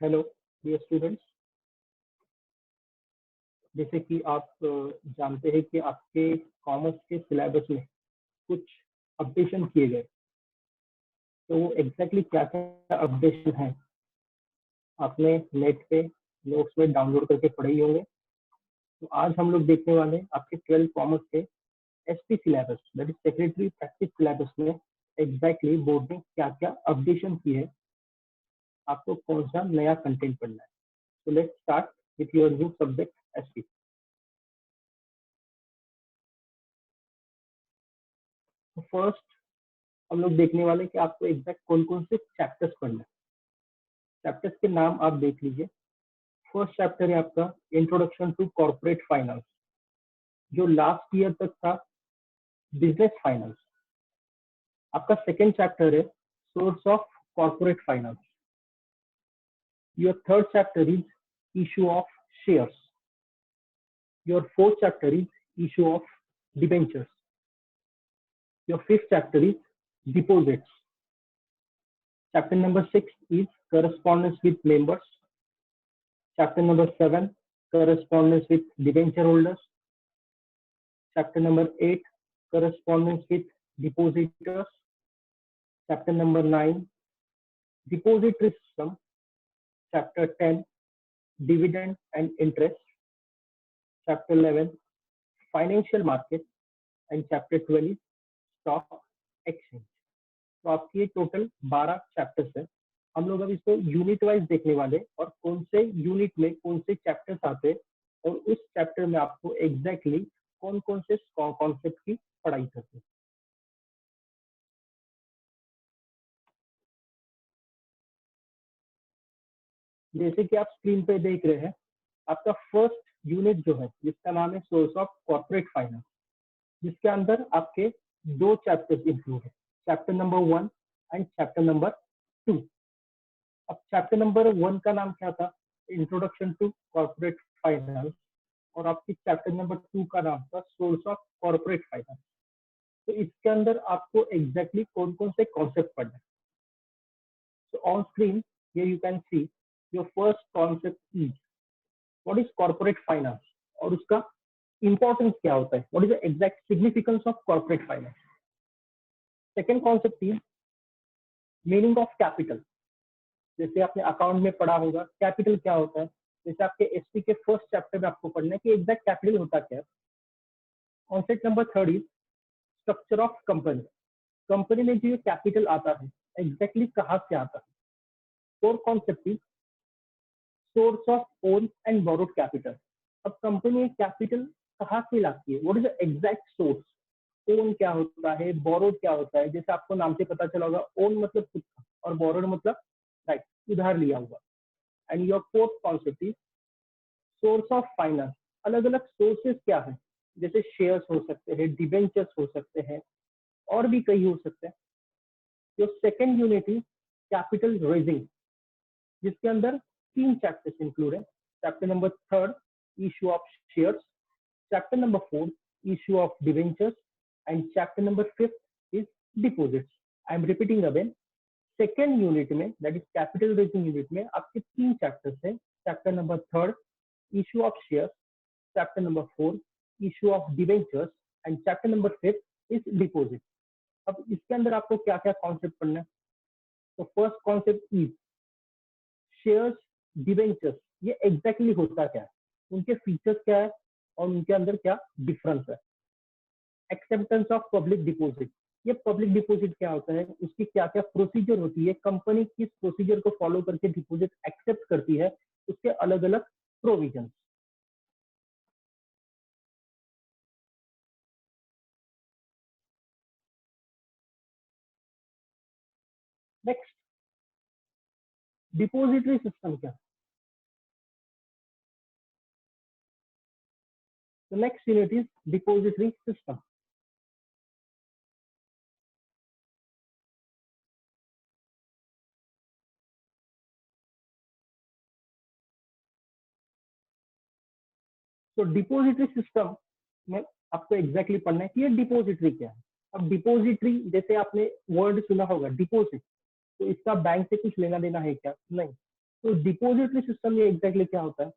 Hello dear students. जैसे कि आप जानते हैं कि आपके कॉमर्स के सिलेबस में कुछ अपडेशन किए गए। तो वो एग्जैक्टली क्या क्या अपडेशन है आपने नेट पे नोट्स में डाउनलोड करके पढ़े ही होंगे। तो आज हम लोग देखने वाले हैं आपके 12 कॉमर्स के SP syllabus, that is secretary practice syllabus में एग्जैक्टली बोर्ड ने क्या क्या अपडेशन की है, आपको कौन सा नया कंटेंट पढ़ना है। तो let's start with your new subject SP. तो फर्स्ट हम लोग देखने वाले हैं कि आपको एग्जैक्ट कौन कौन से चैप्टर्स पढ़ना है। चैप्टर्स के नाम आप देख लीजिए। फर्स्ट चैप्टर है आपका इंट्रोडक्शन टू कॉर्पोरेट फाइनेंस, जो लास्ट ईयर तक था बिजनेस फाइनेंस। आपका सेकंड चैप्टर है source of corporate finance. Your third chapter is issue of shares. Your fourth chapter is issue of debentures. Your fifth chapter is deposits. Chapter number 6 is correspondence with members. Chapter number 7, correspondence with debenture holders. Chapter number 8, correspondence with depositors. Chapter number 9, depository system. Chapter 10, dividend and interest. Chapter 11, financial market. And Chapter 12 is stock exchange. तो आपकी total 12 chapters है। हम लोग अब इसको unit wise देखने वाले और कौन से यूनिट में कौन से चैप्टर्स आते हैं और उस चैप्टर में आपको एग्जैक्टली कौन कौन से कॉन्सेप्ट की पढ़ाई करते हैं। जैसे कि आप स्क्रीन पे देख रहे हैं, आपका फर्स्ट यूनिट जो है जिसका नाम है सोर्स ऑफ कॉर्पोरेट फाइनेंस, जिसके अंदर आपके दो चैप्टर्स इंक्लूड है, chapter number 1 and chapter number 2। अब चैप्टर नंबर 1 का नाम क्या था? Introduction to corporate finance. और आपकी चैप्टर नंबर 2 का नाम था सोर्स ऑफ कॉर्पोरेट फाइनेंस। तो इसके अंदर आपको एग्जैक्टली कौन कौन से कॉन्सेप्ट पढ़ना है। So on screen here you can see your first concept is what is corporate finance और उसका importance क्या होता है, what is the exact significance of corporate finance. Second concept is meaning of capital. जैसे आपने account में पढ़ा होगा कैपिटल क्या होता है, जैसे आपके एसपी के फर्स्ट चैप्टर में आपको पढ़ना है कि एग्जैक्ट कैपिटल होता क्या है। Concept number 3 is structure of company. Company में जो कैपिटल आता है एग्जैक्टली कहाँ से आता है। Fourth concept is source of own and borrowed capital. अब कंपनी कैपिटल कहाँ से लाती है, what is the exact source. Own क्या होता है, बोरोड क्या होता है। जैसे आपको नाम से पता चला होगा, ओन मतलब खुद का और बोरोड मतलब राइट उधार लिया हुआ। And your fourth concept is source of finance. अलग अलग सोर्सेस क्या है, जैसे शेयर्स हो सकते हैं, डिबेंचर्स हो सकते हैं और भी कई हो सकते हैं। जो second unit is capital raising, जिसके अंदर 3 चैप्टर्स इंक्लूड है। Chapter number 3 issue of shares, chapter number 4 issue of debentures and chapter number 5 is deposits. I am repeating again, second unit में that is capital raising unit में आपके 3 chapters है। Chapter number 3 issue of shares, chapter number 4 issue of debentures and chapter number 5 is deposit. अब इसके अंदर आपको क्या क्या कॉन्सेप्ट पढ़ना है। तो first concept is shares debentures, ये एग्जैक्टली होता क्या है, उनके फीचर्स क्या है और उनके अंदर क्या डिफरेंस है। एक्सेप्टेंस ऑफ पब्लिक डिपॉजिट, ये पब्लिक डिपॉजिट क्या होता है, उसकी क्या क्या प्रोसीजर होती है, कंपनी किस प्रोसीजर को फॉलो करके डिपॉजिट एक्सेप्ट करती है, उसके अलग अलग प्रोविजन। नेक्स्ट, डिपॉजिटरी सिस्टम क्या। The next unit is depository system. तो डिपोजिटरी सिस्टम में आपको एग्जैक्टली पढ़ना है कि ये डिपोजिटरी क्या है। अब डिपोजिटरी जैसे आपने वर्ड सुना होगा डिपोजिट, तो इसका बैंक से कुछ लेना देना है क्या? नहीं। तो डिपॉजिटरी सिस्टम ये एग्जैक्टली क्या होता है?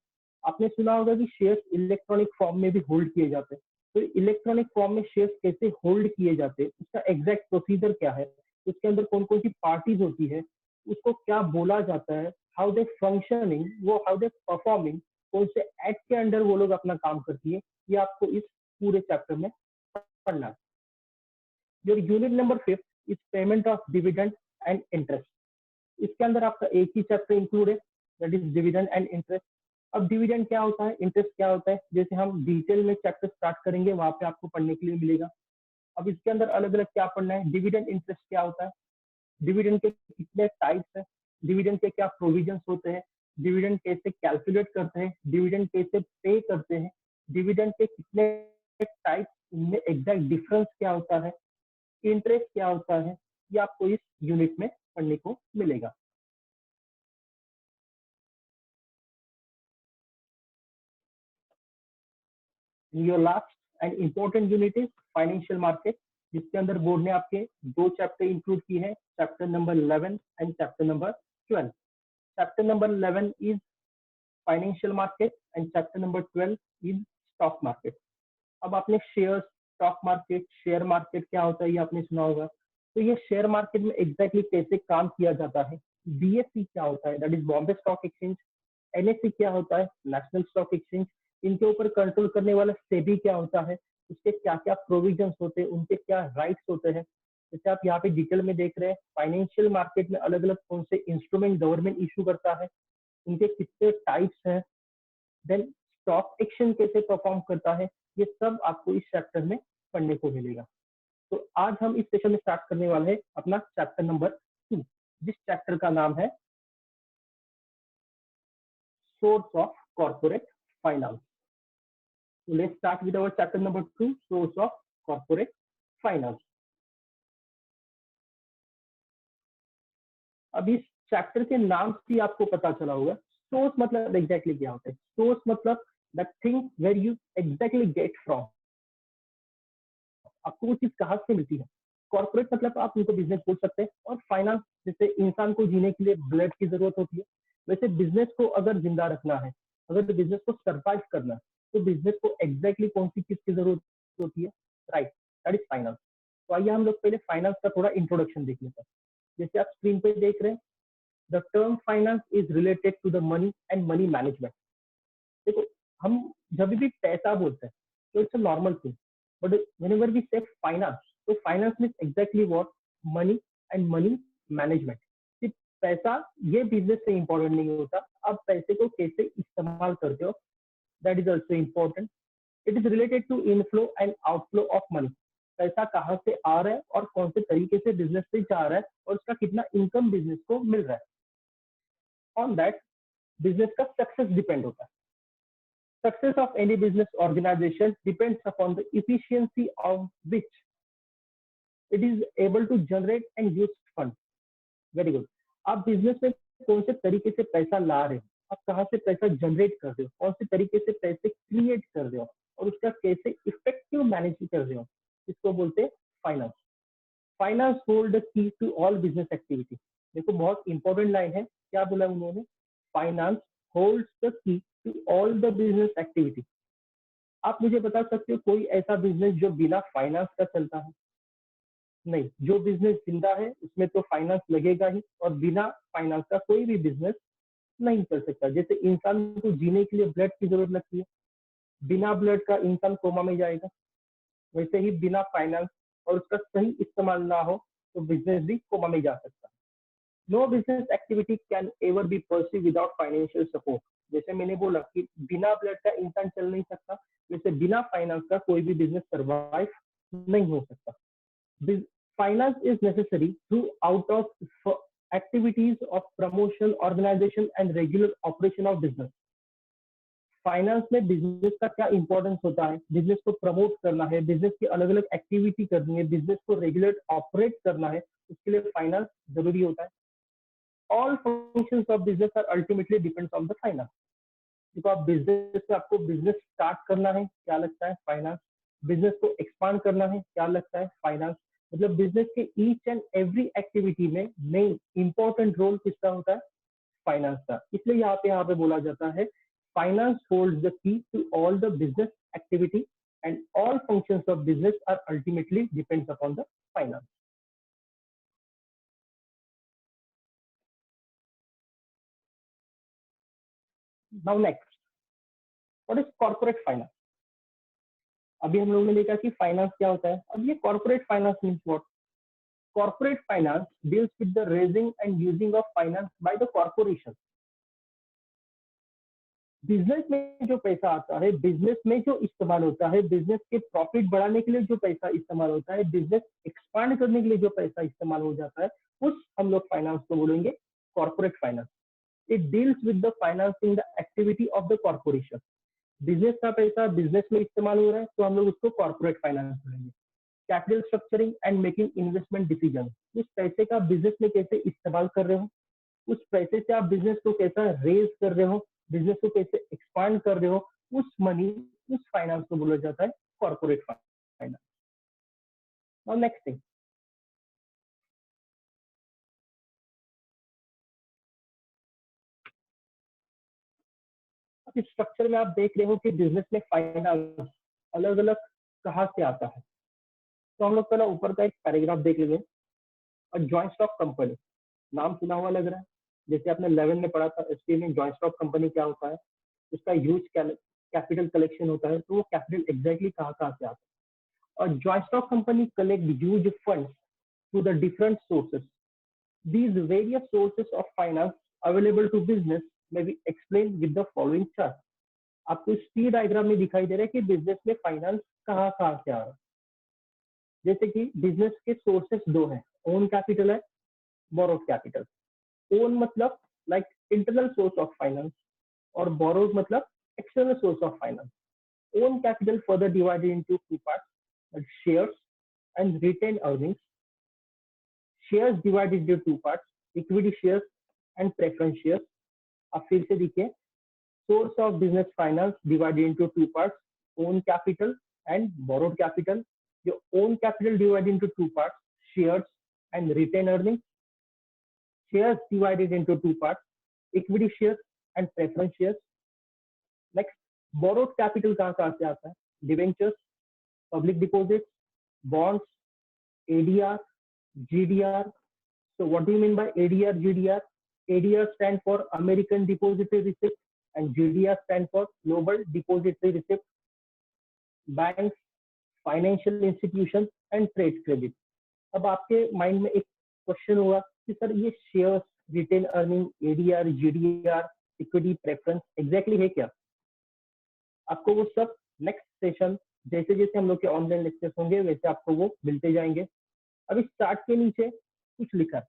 आपने सुना होगा कि शेयर्स इलेक्ट्रॉनिक फॉर्म में भी होल्ड किए जाते हैं। तो इलेक्ट्रॉनिक फॉर्म में शेयर्स कैसे होल्ड किए जाते हैं, उसका एग्जैक्ट प्रोसीजर क्या है, उसके अंदर कौन कौन सी पार्टीज होती है, उसको क्या बोला जाता है, हाउ दे फंक्शनिंग, वो हाउ दे परफॉर्मिंग, कौन से एक्ट के अंडर वो लोग अपना काम करती है, ये आपको इस पूरे चैप्टर में पढ़ना है। Your unit number 5 is payment of dividend and interest. इसके अंदर आपका एक ही चैप्टर इंक्लूड है, that is dividend and interest. अब डिविडेंड क्या होता है, इंटरेस्ट क्या होता है, जैसे हम डिटेल में चैप्टर स्टार्ट करेंगे वहां पे आपको पढ़ने के लिए मिलेगा। अब इसके अंदर अलग अलग क्या पढ़ना है, डिविडेंड इंटरेस्ट क्या होता है, डिविडेंड के कितने टाइप्स है, डिविडेंड के क्या प्रोविजंस होते हैं, डिविडेंड कैसे कैलकुलेट करते हैं, डिविडेंड कैसे पे करते हैं, डिविडेंड के कितने टाइप्स, इनमें एग्जैक्ट डिफरेंस क्या होता है, इंटरेस्ट क्या होता है, ये आपको इस यूनिट में पढ़ने को मिलेगा। Your last and important unit is financial market, जिसके अंदर बोर्ड ने आपके दो चैप्टर इंक्लूड किए हैं, chapter number 11 and chapter number 12। Chapter number 11 is financial market and chapter number 12 is stock market. अब आपने share, stock market, share market क्या होता है ये आपने सुना होगा। तो ये शेयर मार्केट में एग्जैक्टली कैसे काम किया जाता है, बीएससी क्या होता है, that is Bombay stock exchange, NSC क्या होता है, नेशनल स्टॉक एक्सचेंज, इनके ऊपर कंट्रोल करने वाला सेबी क्या होता है, उसके क्या क्या प्रोविजंस होते हैं, उनके क्या राइट्स होते हैं। जैसे आप यहाँ पे डिटेल में देख रहे हैं, फाइनेंशियल मार्केट में अलग अलग कौन से इंस्ट्रूमेंट गवर्नमेंट इशू करता है, उनके कितने टाइप्स हैं, देन स्टॉक एक्सचेंज कैसे परफॉर्म करता है, ये सब आपको इस चैप्टर में पढ़ने को मिलेगा। तो आज हम इस सेशन में स्टार्ट करने वाले हैं अपना चैप्टर नंबर 2, जिस चैप्टर का नाम है source of corporate finance. So let's start with our chapter number 2, source of corporate finance. अब इस चैप्टर के नाम से आपको पता चला होगा सोर्स मतलब एग्जैक्टली क्या होता है। सोर्स मतलब the thing where you exactly get from, आपको वो चीज कहाँ से मिलती है। कॉर्पोरेट मतलब आप उनको बिजनेस बोल सकते हैं, और फाइनेंस जैसे इंसान को जीने के लिए ब्लड की जरूरत होती है, वैसे बिजनेस को अगर जिंदा रखना है, अगर बिजनेस को सर्वाइव करना है, तो बिजनेस को एग्जैक्टली कौन सी चीज की जरूरत होती है, राइट, दैट इज फाइनेंस। तो आइए हम लोग पहले फाइनेंस का थोड़ा इंट्रोडक्शन देख लेते हैं। जैसे आप स्क्रीन पे देख रहे हैं, the term finance is related to the money and money management. देखो, हम जब भी पैसा बोलते हैं तो it's a normal thing, but whenever we say finance, तो finance means exactly what, money and money management. सिर्फ पैसा ये बिजनेस से इंपॉर्टेंट नहीं होता, आप पैसे को कैसे इस्तेमाल करते हो, that is also important. It is related to inflow and outflow of money, पैसा कहाँ से आ रहा है और कौन से तरीके से बिजनेस से जा रहा है और उसका कितना इनकम बिजनेस को मिल रहा है, ऑन दैट बिजनेस का सक्सेस डिपेंड होता है। Success of any business organization depends upon the efficiency of which it is able to generate and use funds. Very good. आप बिजनेस में कौन से तरीके से पैसा ला रहे हो, आप कहाँ से पैसा जनरेट कर रहे हो, कौन से तरीके से पैसे क्रिएट कर रहे हो, और उसका कैसे इफेक्टिव मैनेज कर रहे हो, इसको बोलते हैं finance. Finance hold the key to all business activity. देखो, बहुत इंपॉर्टेंट लाइन है, क्या बोला उन्होंने, finance holds the key to all the business activity. आप मुझे बता सकते हो कोई ऐसा बिजनेस जो बिना फाइनेंस का चलता है? नहीं, जो बिजनेस जिंदा है उसमें तो फाइनेंस लगेगा ही, और बिना फाइनेंस का कोई भी बिजनेस नहीं चल सकता। जैसे इंसान को जीने के लिए ब्लड की जरूरत लगती है, बिना ब्लड का इंसान कोमा में जाएगा, वैसे ही बिना फाइनेंस और उसका सही इस्तेमाल ना हो तो बिजनेस भी कोमा में जा सकता है। No business activity can ever be pursue without financial support. जैसे मैंने बोला कि बिना ब्लड का इंसान चल नहीं सकता, वैसे बिना फाइनेंस का कोई भी बिजनेस सर्वाइव नहीं हो सकता। Finance is necessary through out of activities of promotion, organization and regular operation of business. Finance में बिजनेस का क्या इंपॉर्टेंस होता है, बिजनेस को प्रमोट करना है, बिजनेस की अलग अलग एक्टिविटी करनी है, बिजनेस को रेगुलेट ऑपरेट करना है, उसके लिए फाइनेंस जरूरी होता है। All functions of business are ultimately depends on the finance. देखो, आप बिजनेस से, आपको बिजनेस स्टार्ट करना है, क्या लगता है, फाइनेंस। बिजनेस को एक्सपांड करना है, क्या लगता है, फाइनेंस। मतलब बिजनेस के ईच एंड एवरी एक्टिविटी में मेन इंपॉर्टेंट रोल किसका होता है, फाइनेंस था, इसलिए यहाँ पे बोला जाता है finance holds the key to all the business activity and all functions of business are ultimately depends upon the finance. Now next, what is corporate finance? अभी हम लोगों ने देखा कि फाइनेंस क्या होता है. अब ये corporate finance means what? Corporate finance deals with the raising and using of finance by the corporation. Business में जो पैसा आता है, बिजनेस में जो इस्तेमाल होता है, बिजनेस के प्रॉफिट बढ़ाने के लिए जो पैसा इस्तेमाल होता है, बिजनेस एक्सपांड करने के लिए जो पैसा इस्तेमाल हो जाता है, उस हम लोग फाइनेंस को बोलेंगे corporate finance. It deals with the financing the activity of the corporation. Business का पैसा बिजनेस में इस्तेमाल हो रहा है तो हम लोग उसको कॉर्पोरेट फाइनेंस बोलेंगे. Capital structuring and making investment decision. उस पैसे का बिजनेस में कैसे इस्तेमाल कर रहे हो, उस पैसे से आप बिजनेस को कैसा रेज कर रहे हो, बिजनेस को कैसे एक्सपांड कर रहे हो, उस मनी, उस फाइनेंस को बोला जाता है corporate finance. Now next thing, इस स्ट्रक्चर में आप देख रहे हो कि बिजनेस में फाइनेंस अलग अलग कहाँ से आता है. तो हम लोग पहले ऊपर का एक पैराग्राफ देख लेंगे. और जॉइंट स्टॉक कंपनी, नाम सुना हुआ लग रहा है, जैसे आपने 11 में पढ़ा था एसपी में जॉइंट स्टॉक कंपनी क्या होता है, उसका ह्यूज कैपिटल कलेक्शन होता है. तो वो कैपिटल एग्जैक्टली कहाँ कहाँ से आता है. और joint stock company collect huge funds through the different sources. These various sources of finance available to business may be explained with the following chart. आपको इस टी डायग्राम में दिखाई दे रहा है कि बिजनेस में फाइनेंस कहाँ कहाँ से आ रहा है. जैसे कि बिजनेस के सोर्सेस दो हैं, ओन कैपिटल है, बोरोड कैपिटल. ओन मतलब like internal source of finance और बोरोड मतलब external source of finance. Own capital further divided into two parts, shares and retain earnings. Shares divided into two parts, equity shares and preference shares. आप फिर से देखिए, source of business finance divided into two parts, own capital and borrowed capital. Your own capital divided into two parts, shares and retained earnings. Shares divided into two parts, equity shares and preference shares. Next, borrowed capital कहाँ से आता है? Debentures, public deposits, bonds, ADR, GDR. So what do you mean by ADR, GDR? ADR stand for American Depository Receipt and GDR stand for Global Depository Receipt. Banks, financial institution and trade credit. अब आपके mind में एक question होगा कि sir ये shares, retain earning, ADR, GDR, equity, preference exactly है क्या? आपको वो सब नेक्स्ट सेशन जैसे जैसे हम लोग के ऑनलाइन लेक्चर्स होंगे वैसे आपको वो मिलते जाएंगे. अभी चार्ट के नीचे कुछ लिखा है,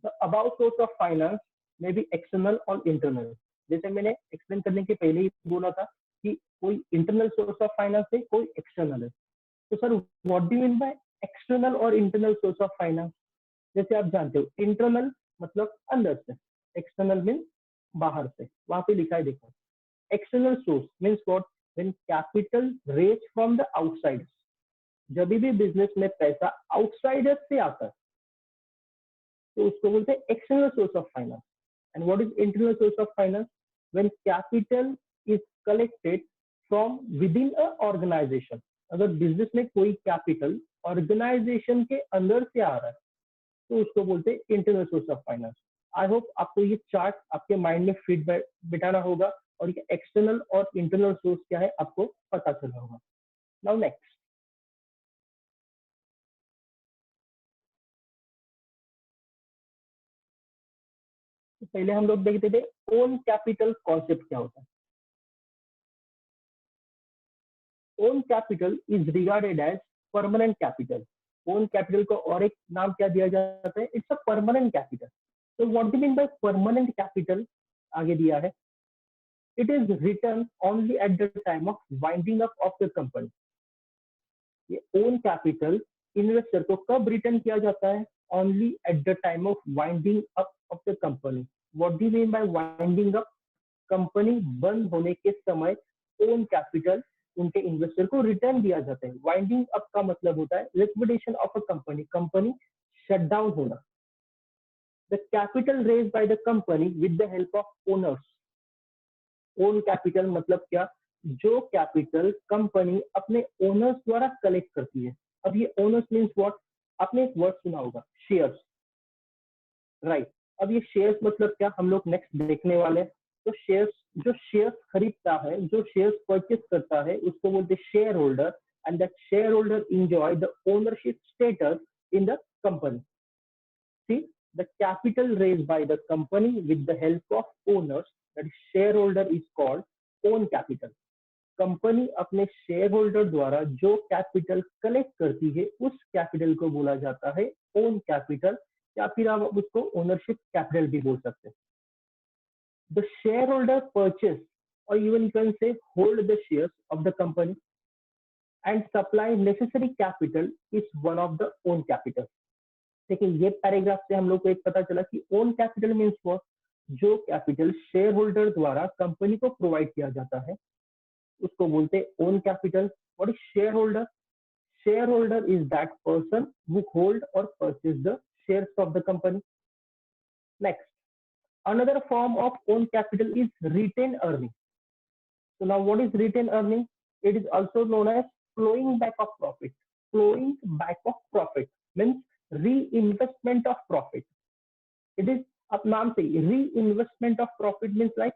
the about source of finance may be external और इंटरनल. जैसे मैंने एक्सप्लेन करने के पहले ही बोला था कि कोई इंटरनल सोर्स ऑफ फाइनेंस है, कोई एक्सटर्नल है. तो sir what do you mean by external और इंटरनल सोर्स ऑफ फाइनेंस? जैसे आप जानते हो इंटरनल मतलब अंदर से, एक्सटर्नल मीन बाहर से. वहां पे लिखा है देखो, external source means what? When capital raise from the outside. जब भी बिजनेस में पैसा आउटसाइडर से आता है तो उसको बोलते हैं external source of finance. And what is internal source of finance? When capital is collected from within a organisation. अगर बिजनेस में कोई कैपिटल ऑर्गेनाइजेशन के अंदर से आ रहा है तो उसको बोलते हैं internal source of finance. I hope आपको ये चार्ट आपके माइंड में फिट बिठाना होगा और ये एक्सटर्नल और इंटरनल सोर्स क्या है आपको पता चला होगा. नाउ नेक्स्ट, तो पहले हम लोग देखते थे ओन कैपिटल कॉन्सेप्ट क्या होता है. Own capital is regarded as permanent capital. Own capital को और एक नाम क्या दिया जाता है? It's a permanent capital. तो what do mean by permanent capital? आगे दिया है, it is return only at the time of winding up of the company. ये ओन कैपिटल इन्वेस्टर को कब रिटर्न किया जाता है? Only at the time of winding up of the company. What do mean by winding up? Company बंद होने के समय ओन कैपिटल उनके इन्वेस्टर को रिटर्न दिया जाता है. वाइंडिंग अप का मतलब होता है liquidation of a company, company shut down होना. The capital raise by the company with the help of owners. Own capital मतलब क्या? जो कैपिटल कंपनी अपने ओनर्स द्वारा कलेक्ट करती है। अब ये ओनर्स मीन्स व्हाट? आपने एक वर्ड सुना होगा, शेयर्स, राइट। अब ये शेयर्स मतलब क्या, हम लोग नेक्स्ट देखने वाले हैं। तो शेयर्स, जो शेयर्स खरीदता है, जो शेयर्स परचेस करता है, उसको बोलते हैं shareholder, and that shareholder enjoy the ownership status in the company. See, the capital raise by the company with the help of owners, that shareholder is called own capital. Company अपने shareholder द्वारा जो capital collect करती है, उस capital को बोला जाता है ओन कैपिटल, या फिर आप उसको ओनरशिप कैपिटल भी बोल सकते हैं। द शेयर होल्डर परचेस और इवन यू कैन से hold the shares of the company and supply necessary capital is one of the own capital. देखिए, ये पैराग्राफ से हम लोग को एक पता चला कि ओन कैपिटल मीन्स व्हाट? जो कैपिटल शेयर होल्डर द्वारा कंपनी को प्रोवाइड किया जाता है, उसको बोलते हैं own capital. What is share holder? Shareholder is that person who hold or purchase the shares of the company. Next, another form of own capital is retained earning. So now what is retained earning? It is also known as flowing back of profit. Flowing back of profit means reinvestment of profit. It is, अब नाम से reinvestment of profit means like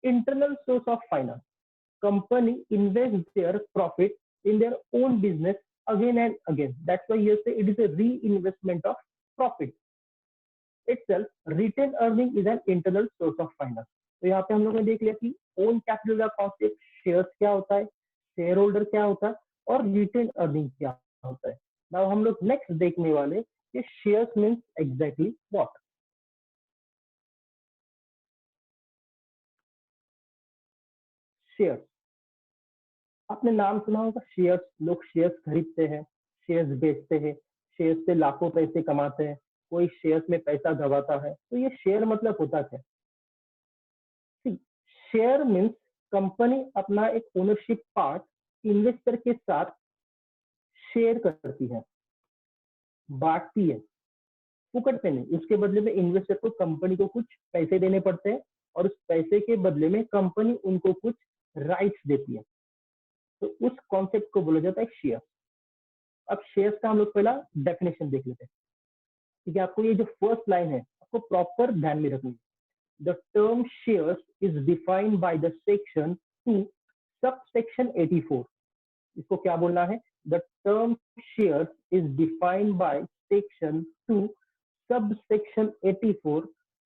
internal source of finance. Company invests their profit in their own business again and again. That's why you say it is a reinvestment of profit itself. Retained earning is an internal source of finance. तो यहाँ पे हम लोगों ने देख लिया कि own capital का कॉन्सेप्ट, शेयर्स क्या होता है, शेयर होल्डर क्या होता है, और रिटेन अर्निंग क्या होता है। नाउ हम लोग नेक्स्ट देखने वाले कि shares means exactly what. Shares, आपने नाम सुना होगा शेयर्स। लोग शेयर्स खरीदते हैं, शेयर्स बेचते हैं, शेयर्स से लाखों पैसे कमाते हैं, कोई शेयर्स में पैसा गवाता है। तो ये शेयर मतलब होता क्या? शेयर मीन्स कंपनी अपना एक ओनरशिप पार्ट इन्वेस्टर के साथ शेयर करती है, बांटती है, फुकट पे नहीं। उसके बदले में इन्वेस्टर को कंपनी को कुछ पैसे देने पड़ते हैं, और उस पैसे के बदले में कंपनी उनको कुछ राइट्स देती है। तो उस कॉन्सेप्ट को बोला जाता है शेयर। अब शेयर्स का हम लोग पहला डेफिनेशन देख लेते हैं। ठीक है, आपको ये जो फर्स्ट लाइन है आपको प्रॉपर ध्यान में रखनी है। The term shares is defined by the section 2 subsection 84। इसको क्या बोलना है? The term shares is defined by section 2 subsection 84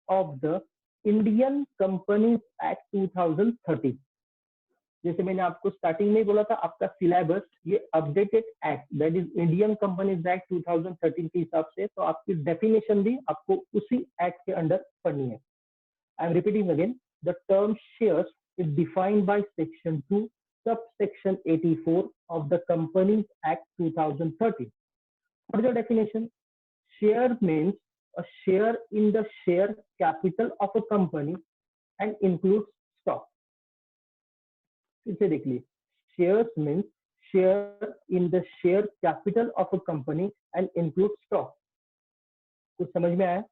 of the Indian companies act 2013। जैसे मैंने आपको स्टार्टिंग में बोला था, आपका सिलेबस ये updated act, that is Indian companies act 2013 के हिसाब से, तो आपकी डेफिनेशन भी आपको उसी एक्ट के अंडर पढ़नी है। आई am repeating again, the term shares is defined by section 2 subsection 84 of the companies act 2013। What is the definition? Share means a share in the share capital of a company and includes stock. फिर से देख लीजिए, shares means share in the share capital of a company and include stock. कुछ समझ में आया?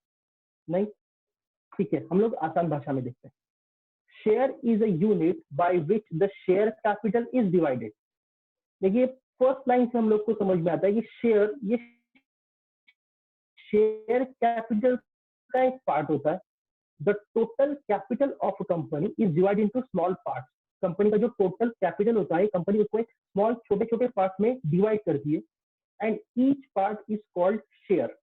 नहीं? ठीक है, हम लोग आसान भाषा में देखते हैं। Share is a unit by which the share capital is divided. देखिए, फर्स्ट लाइन से हम लोग को समझ में आता है कि शेयर, ये शेयर कैपिटल का एक पार्ट होता है। The total capital of a company is divided into small parts. Company का जो टोटल कैपिटल होता है, कंपनी उसको एक स्मॉल छोटे छोटे पार्ट में डिवाइड करती है, and each part is called share.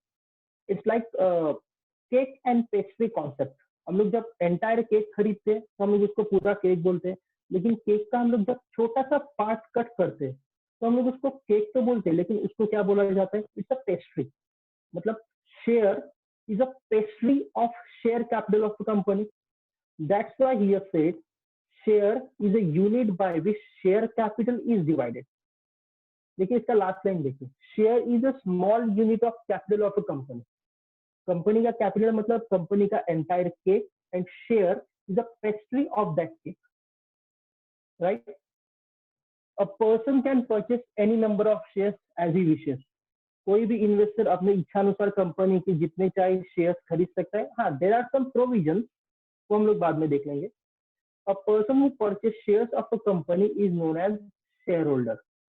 It's like cake and pastry concept. हम लोग जब एंटायर केक खरीदते हैं तो हम लोग उसको पूरा केक बोलते हैं, लेकिन केक का हम लोग जब छोटा सा पार्ट कट करते हैं तो हम लोग उसको केक तो बोलते हैं, लेकिन उसको क्या बोला जाता है? It's a pastry. मतलब share is a pastry of share capital of the company. That's why here said share is a unit by which share capital is divided. देखिए, इसका लास्ट लाइन देखिए, share is a small unit of capital of a company. Company का capital मतलब company का entire cake, and share is a pastry of that cake, right? A person can purchase any number of shares as he wishes. कोई भी investor अपने इच्छा अनुसार company के जितने चाहे शेयर्स खरीद सकता है। हाँ, देर आर सम प्रोविजन, वो हम लोग बाद में देख लेंगे। A person who purchase shares of a company is known as shareholder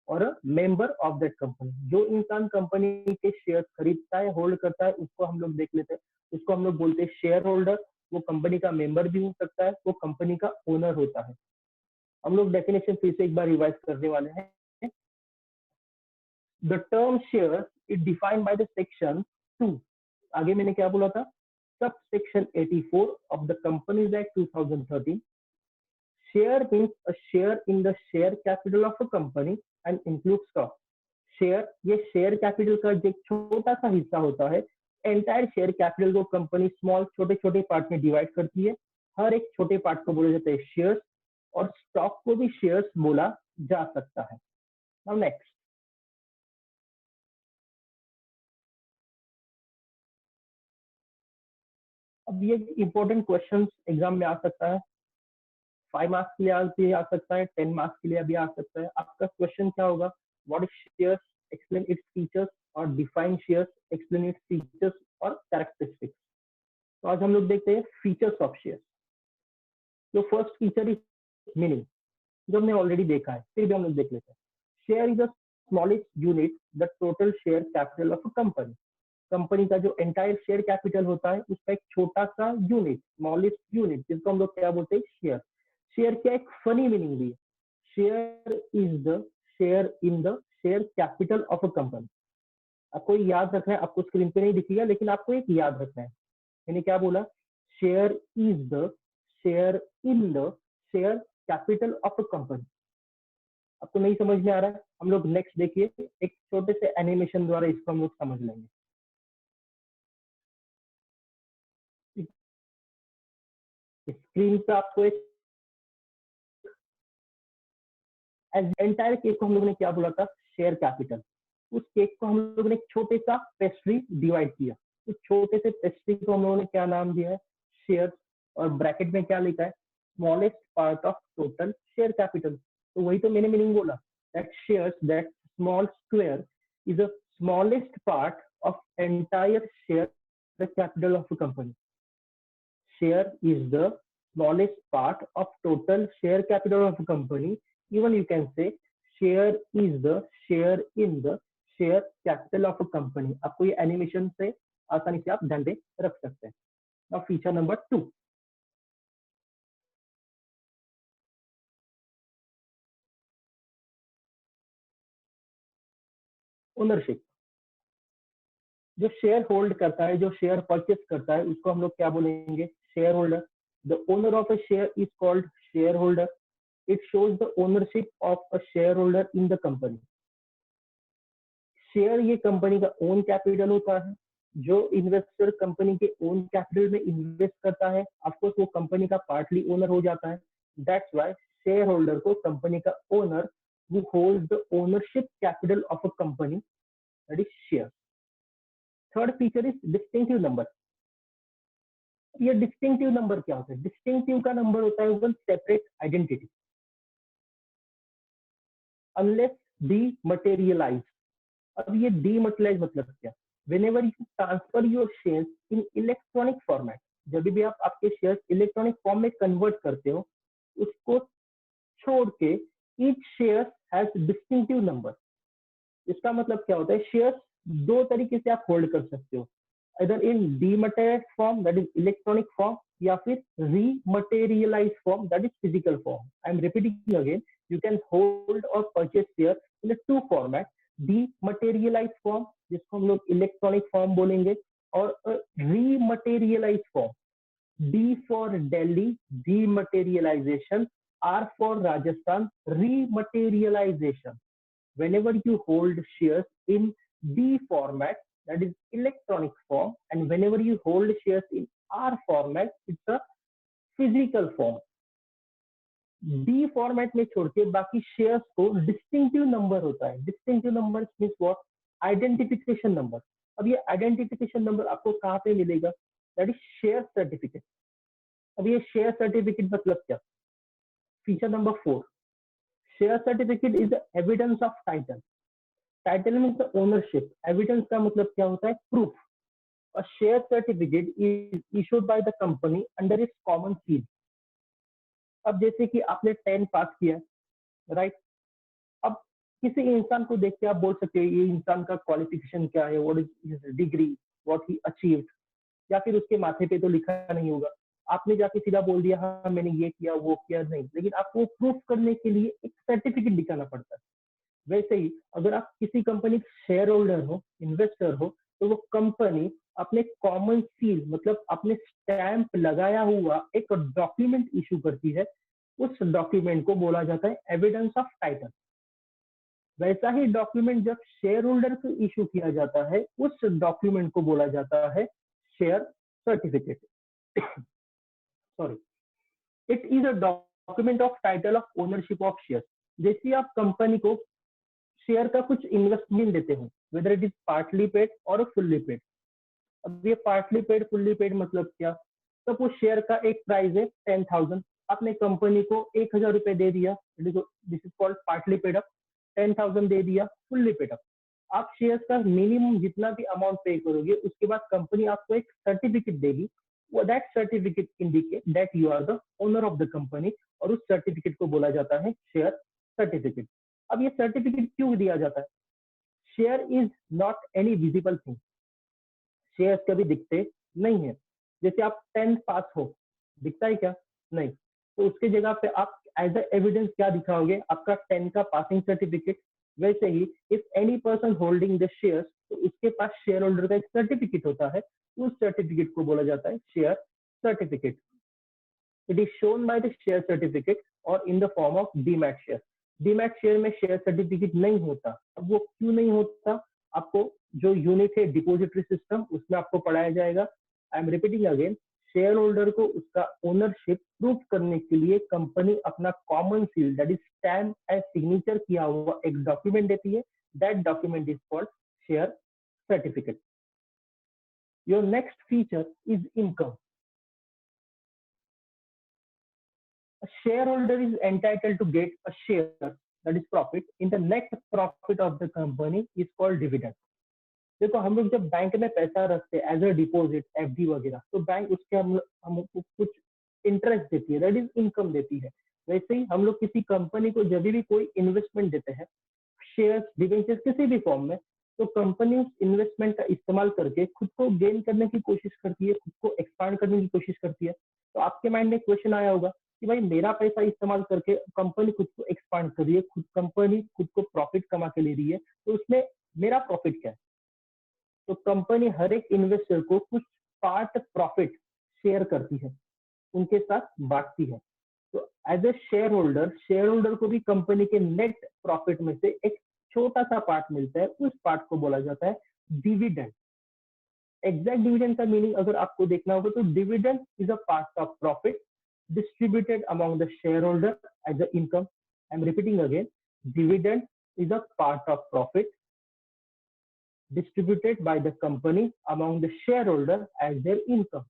और a member of that company। जो इंसान कंपनी के शेयर खरीदता है, होल्ड करता है, उसको हम लोग देख लेते हैं, उसको हम लोग बोलते हैं शेयर होल्डर। वो कंपनी का मेंबर भी हो सकता है, वो कंपनी का ओनर होता है। हम लोग डेफिनेशन फिर से एक बार रिवाइज करने वाले हैं। The term share is defined by the section 2। आगे मैंने क्या बोला था? Sub section 84 of the companies act 2013। Share means a share in the share capital of a company and includes stock। Share, ये शेयर कैपिटल का जो छोटा सा हिस्सा होता है। एंटायर शेयर कैपिटल को कंपनी स्मॉल छोटे छोटे पार्ट में डिवाइड करती है। हर एक छोटे पार्ट को बोला जाता है शेयर्स, और स्टॉक को भी शेयर्स बोला जा सकता है। नाउ नेक्स्ट, अब ये इंपॉर्टेंट क्वेश्चन एग्जाम में आ सकता है। 5 मार्क्स के लिए भी आ सकता है, 10 मार्क्स के लिए भी आ सकता है। आपका क्वेश्चन क्या होगा? What is shares, explain its features, और define shares, explain its features और कैरेक्टरिस्टिक्स। तो आज हम लोग देखते हैं फीचर्स ऑफ शेयर। जो फर्स्ट फीचर इज मीनिंग, जो हमने ऑलरेडी देखा है, फिर भी हम लोग देख लेते हैं। Share is the smallest unit the total share capital of a company. Company का जो एंटायर शेयर कैपिटल होता है, उसका एक छोटा सा यूनिट, स्मॉलेस्ट यूनिट, जिसको हम लोग क्या बोलते हैं? शेयर। शेयर क्या एक फनी मीनिंग भी है। Share is the share in the share capital of a company. आपको याद रखना है, आपको स्क्रीन पे नहीं दिखेगा, लेकिन आपको एक याद रखना है। मैंने क्या बोला? Share is the share in the share capital of a company. आपको नहीं समझ में आ रहा है? हम लोग नेक्स्ट देखिए, एक छोटे से एनिमेशन द्वारा इसको हम लोग समझ लेंगे। स्क्रीन पे आपको एक एंटायर केक को हम लोगों ने क्या बोला था? Share capital. उस केक को हम लोगों ने एक छोटे सा पेस्ट्री डिवाइड किया। उस छोटे से पेस्ट्री को हम लोगों ने क्या नाम दिया है? शेयर। और ब्रैकेट में क्या लिखा है? Smallest part of total share capital. तो वही तो मैंने मीनिंग बोला, that shares, that small square is the smallest part of entire share capital of a company. Share is the smallest part of total share capital of a company. Even you can say share is the share in the share capital of a company। आपको ये animation से आसानी से आप ध्यान में रख सकते हैं। Now feature number 2, ownership. जो शेयर होल्ड करता है, जो शेयर परचेस करता है, उसको हम लोग क्या बोलेंगे? Share holder. The owner of a share is called share holder. It shows the ownership of a share holder in the company. Share ये कंपनी का ओन कैपिटल होता है। जो इन्वेस्टर कंपनी के ओन कैपिटल में इन्वेस्ट करता है, of course वो कंपनी का पार्टली ओनर हो जाता है। दैट्स व्हाई शेयर होल्डर को कंपनी का owner who holds the ownership capital of a company, that is share। Third feature is distinctive number. ये डिस्टिंक्टिव नंबर क्या होता है? डिस्टिंक्टिव का नंबर होता है one separate identity unless dematerialise. अब ये डीमटेरियलाइज मतलब क्या? whenever you transfer your shares in electronic format, जब भी आप आपके शेयर्स इलेक्ट्रॉनिक फॉर्म में कन्वर्ट करते हो, उसको छोड़ के each share has distinctive number। इसका मतलब क्या होता है? शेयर्स दो तरीके से आप होल्ड कर सकते हो, इधर in dematerialise form that is electronic form, या फिर rematerialise form that is physical form. I am repeating again, you can hold और purchase share in two format. Dematerialise form, जिसको हम लोग इलेक्ट्रॉनिक फॉर्म बोलेंगे, और rematerialise form. D for Delhi dematerialisation, R for Rajasthan rematerialisation. whenever you hold shares in D format, that is electronic form, and whenever you hold shares in R format, it's a physical form। D format में छोड़ के बाकी shares को distinctive number होता है। Distinctive number means what? Identification number. अब ये identification number आपको कहाँ पे मिलेगा? That is share certificate. अब ये शेयर सर्टिफिकेट मतलब क्या? Feature number 4, share certificate is the evidence of title. Title means the ownership, evidence का मतलब क्या होता है, proof. A share certificate is issued by the company under its common seal. अब जैसे कि आपने 10 पास किया, राइट, अब किसी इंसान को देख के आप बोल सकते हो ये इंसान का क्वालिफिकेशन क्या है, what is his degree, what he achieved, या फिर उसके माथे पे तो लिखा नहीं होगा, आपने जाके सीधा बोल दिया हाँ मैंने ये किया वो किया, नहीं, लेकिन आपको प्रूफ करने के लिए एक सर्टिफिकेट दिखाना पड़ता है। वैसे ही अगर आप किसी कंपनी के शेयर होल्डर हो, इन्वेस्टर हो, तो वो कंपनी अपने कॉमन सील मतलब अपने स्टैंप लगाया हुआ एक डॉक्यूमेंट इशू करती है। उस डॉक्यूमेंट को बोला जाता है एविडेंस ऑफ टाइटल। वैसा ही डॉक्यूमेंट जब शेयर होल्डर को इशू किया जाता है, उस डॉक्यूमेंट को बोला जाता है share certificate. Sorry, it is a document of title of ownership of share. जैसे आप कंपनी को शेयर का कुछ इन्वेस्टमेंट देते हो, whether it is partly paid और फुल्ली पेड। अब ये पार्टली पेड फुल्ली पेड मतलब क्या, सपोज शेयर का एक प्राइस है 10,000, आपने कंपनी को 1,000 रुपए दे दिया, this is called partly paid up. 10,000 दे दिया फुल्ली पेड अप। आप शेयर का मिनिमम जितना भी अमाउंट पे करोगे, उसके बाद कंपनी आपको एक सर्टिफिकेट देगी, वो that certificate indicate that you are the owner of the company, और उस सर्टिफिकेट को बोला जाता है शेयर सर्टिफिकेट। अब ये सर्टिफिकेट क्यों दिया जाता है? Share is not any visible thing, shares कभी दिखते नहीं है। जैसे आप 10th पास हो, दिखता है क्या? नहीं। तो उसके जगह पे आप एज अ एविडेंस क्या दिखाओगे? आपका 10 का पासिंग सर्टिफिकेट। वैसे ही if any person holding the shares, तो उसके पास शेयर होल्डर का एक सर्टिफिकेट होता है, उस सर्टिफिकेट को बोला जाता है share certificate. It is shown by the share certificate और in the form of demat share. Demat share में शेयर सर्टिफिकेट नहीं होता। अब वो क्यों नहीं होता? आपको जो यूनिट है डिपॉजिटरी सिस्टम, उसमें आपको पढ़ाया जाएगा। आई am repeating again, share holder को उसका ओनरशिप प्रूफ करने के लिए कंपनी अपना common seal that is stamp and signature किया हुआ एक डॉक्यूमेंट देती है। That document is called share certificate. Your next feature is income. A shareholder is entitled to get a share, that is profit, in the net profit of the company is called dividend. देखो हम लोग जब bank में पैसा रखते हैं as a deposit, FD वगैरह, तो बैंक उसके हमको कुछ इंटरेस्ट देती है, दैट इज इनकम देती है। वैसे ही हम लोग किसी कंपनी को जब भी कोई इन्वेस्टमेंट देते हैं, शेयर्स डिवेंचर्स किसी भी फॉर्म में, तो कंपनी उस इन्वेस्टमेंट का इस्तेमाल करके खुद को गेन करने की कोशिश करती है, खुद को एक्सपांड करने की कोशिश करती है। तो आपके माइंड में क्वेश्चन आया होगा कि भाई मेरा पैसा इस्तेमाल करके कंपनी खुद को एक्सपांड कर रही है, खुद कंपनी खुद को प्रॉफिट कमा के ले रही है, तो उसमें मेरा प्रॉफिट क्या है? तो कंपनी हर एक इन्वेस्टर को कुछ पार्ट प्रॉफिट शेयर करती है, उनके साथ बांटती है। तो एज ए शेयर होल्डर को भी कंपनी के नेट प्रॉफिट में से एक छोटा सा पार्ट मिलता है, उस पार्ट को बोला जाता है डिविडेंड। एग्जैक्ट डिविडेंड का मीनिंग अगर आपको देखना होगा, तो dividend is a part of profit distributed among the shareholder as a income. I am repeating again, dividend is a part of profit distributed by the company among the shareholder as their income.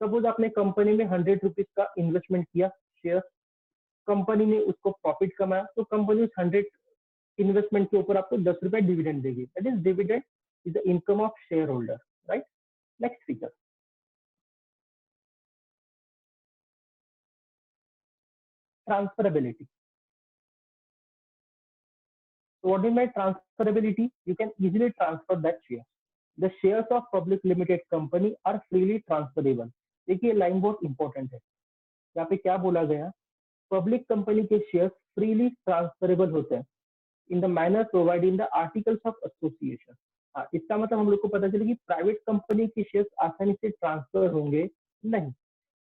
Suppose आपने company में 100 rupees का investment किया share, company ने उसको profit कमाया, तो company उस 100 investment के ऊपर आपको 10 रुपए डिविडेंड देगी। That is dividend is the income of share holder, right. Next feature, transferability. So what do you mean by transferability? You can easily transfer that share. The shares of public limited company are freely transferable. देखिए line बहुत important है, यहाँ पे क्या बोला गया? Public company के shares freely transferable होते हैं in the manner provide in the articles of association. हाँ, इसका मतलब हम लोग को पता चले कि प्राइवेट कंपनी के शेयर्स आसानी से ट्रांसफर होंगे नहीं।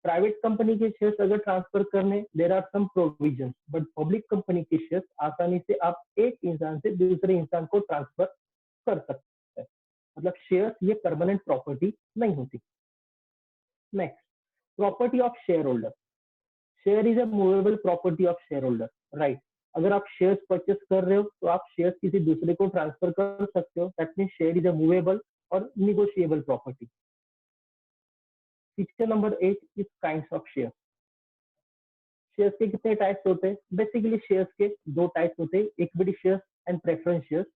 प्राइवेट कंपनी के शेयर्स अगर ट्रांसफर करने, there are some provision, but public company के शेयर्स आसानी से आप एक इंसान से दूसरे इंसान को ट्रांसफर कर सकते हैं। मतलब शेयर्स ये परमानेंट प्रॉपर्टी नहीं होती। Next, property of share holder. Share is a movable property of share holder, right. अगर आप शेयर्स परचेस कर रहे हो, तो आप शेयर्स किसी दूसरे को ट्रांसफर कर सकते हो। That mean share is a movable और negotiable property. Feature number 8 is kinds of share. Shares के कितने टाइप्स होते हैं? बेसिकली शेयर्स के दो टाइप्स होते हैं, equity shares and preference shares.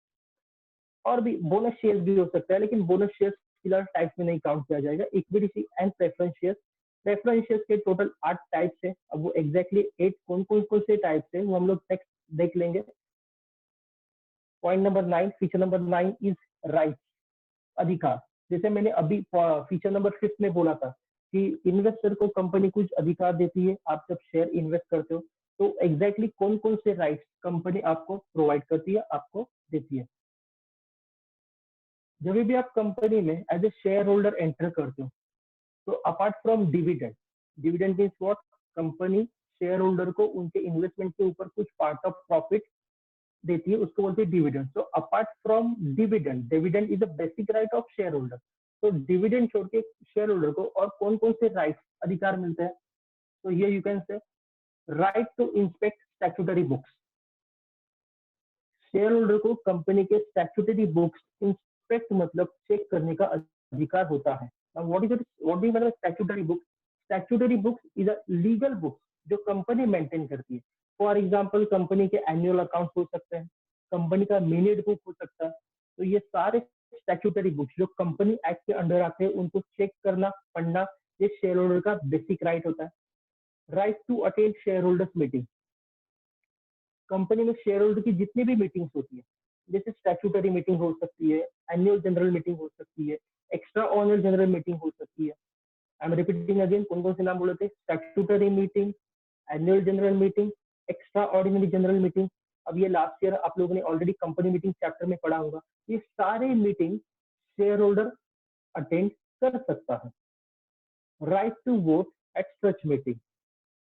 और भी बोनस शेयर्स भी हो सकता है, लेकिन बोनस शेयर्स फिलहाल टाइप्स में नहीं काउंट किया जाएगा। Equity and preference shares, preference shares के टोटल 8 टाइप्स है। अब वो एग्जैक्टली 8 कौन से टाइप्स है वो हम लोग नेक्स्ट देख लेंगे। Point number 9, feature number 9 is right, अधिकार। जैसे मैंने अभी फीचर नंबर 5 में बोला था कि इन्वेस्टर को कंपनी कुछ अधिकार देती है आप जब शेयर इन्वेस्ट करते हो, तो एग्जैक्टली कौन से राइट्स कंपनी आपको प्रोवाइड करती है, आपको देती है। जब भी आप कंपनी में as a shareholder enter करते हो, तो apart from dividend, dividend means what, company shareholder को उनके इन्वेस्टमेंट के ऊपर कुछ पार्ट ऑफ प्रॉफिट देती है, उसको बोलते हैं डिविडेंड। तो apart from dividend, dividend is a basic right of share holder. तो डिविडेंड छोड़ के शेयर होल्डर को और कौन से राइट्स, अधिकार मिलते हैं? तो ये you can say right to inspect statutory books. Shareholder को कंपनी के स्टैट्यूटरी बुक्स इंस्पेक्ट मतलब चेक करने का अधिकार होता है। व्हाट इज व्हाट डू मतलब statutory books? Statutory books is a legal books जो कंपनी मेंटेन करती है। फॉर एग्जांपल कंपनी के एनुअल अकाउंट हो सकते हैं, कंपनी का मिनट बुक हो सकता है। तो ये सारे स्टैट्यूटरी बुक्स जो कंपनी एक्ट के अंडर आते हैं, उनको चेक करना, पढ़ना, ये शेयर होल्डर का बेसिक राइट होता है। Right to attend shareholders meeting, company में शेयर होल्डर की जितनी भी मीटिंग्स होती है, जैसे स्टैट्यूटरी मीटिंग हो सकती है, एनुअल जनरल मीटिंग हो सकती है, एक्स्ट्रा ऑर्डिनरी जनरल मीटिंग हो सकती है। आई एम रिपीटिंग अगेन, कौन से नाम बोले थे? Statutory meeting, annual general meeting, extra ordinary general meeting. अब ये लास्ट ईयर आप लोगों ने ऑलरेडी कंपनी मीटिंग चैप्टर में पढ़ा होगा। ये सारे मीटिंग शेयर होल्डर अटेंड कर सकता है। Right to vote at such meeting,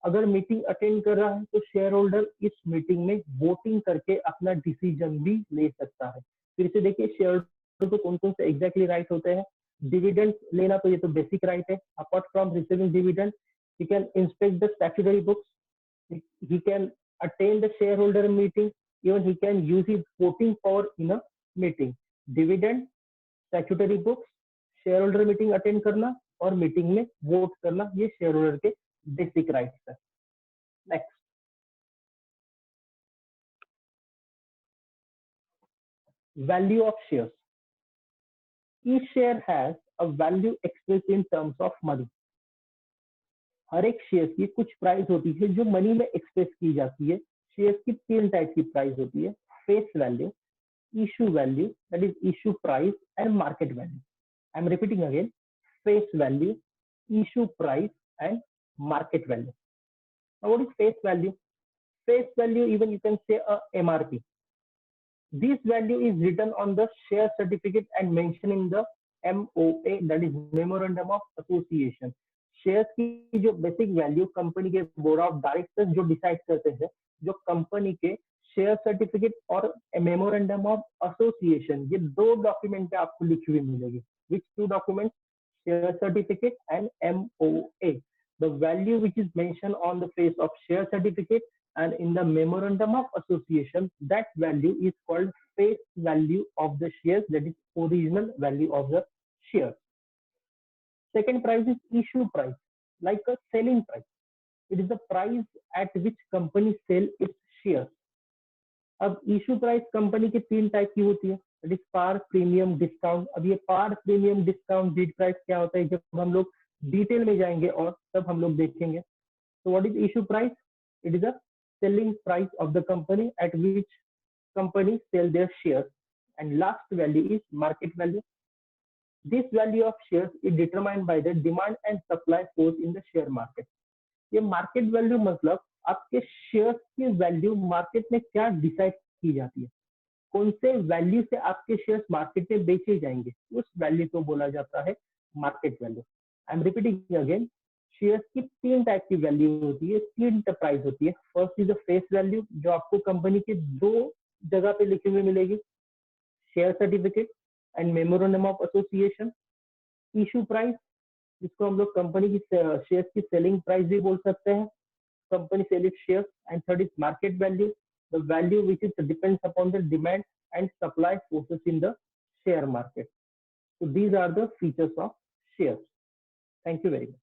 अगर मीटिंग अटेंड कर रहा है तो शेयर होल्डर इस मीटिंग में वोटिंग करके अपना डिसीजन भी ले सकता है। फिर से देखिए शेयर होल्डर को कौन से एग्जैक्टली राइट होते हैं। डिविडेंड लेना, तो ये तो बेसिक राइट है। Apart from receiving dividend, he can inspect the statutory books, he can attend the shareholder meeting, even he can use his voting power in a meeting। Dividend, statutory books, share holder meeting attend करना और meeting में vote करना, ये share holder के basic rights है। Next, value of shares, each share has a value expressed in terms of money। हर एक share की कुछ प्राइस होती है जो मनी में एक्सप्रेस की जाती है। शेयर की 3 टाइप की प्राइस होती है, face value, issue value that is issue price and market value. I am repeating again, face value, issue price and market value. What is face value? Face value, even you can से MRP। This value is written on the share certificate and mentioned in the MOA, that is Memorandum of Association। Shares की जो basic value company के board of directors जो decide करते हैं, जो company के share certificate और मेमोरेंडम ऑफ एसोसिएशन, ये 2 डॉक्यूमेंट पे आपको लिखी हुई मिलेगी। विच 2 document? Share certificate and MOA। The value which is mentioned on the face of share certificate and in the memorandum of association, that value is called face value of the shares, that is original value of the shares। Second price is issue price, like a selling price, it is the price at which company sell its shares। अब issue price company के 3 type की होती है, that is par, premium, discount. अब ये par, premium, discount, bid price क्या होता है, जब हम लोग डिटेल में जाएंगे और तब हम लोग देखेंगे। तो what is issue price? It is a selling price of the company at which company sell their shares। and last value is market value। this value of shares is determined by the demand and supply force in the share market। ये market value मतलब आपके shares की value market में क्या decide की जाती है, कौन से वैल्यू से आपके शेयर्स मार्केट में बेचे जाएंगे, उस वैल्यू को बोला जाता है market value. I am repeating again, shares की 3 टाइप की वैल्यू होती है, 3 प्राइस होती है। First is the face value, जो आपको कंपनी के 2 जगह पे लिखी हुई मिलेगी, share certificate and memorandum of association. Issue price, जिसको हम लोग कंपनी की शेयर की सेलिंग प्राइस भी बोल सकते हैं, company sell its shares. And third is market value, the value which is depends upon the demand and supply forces in the share market. So these are the features of shares। Thank you very much।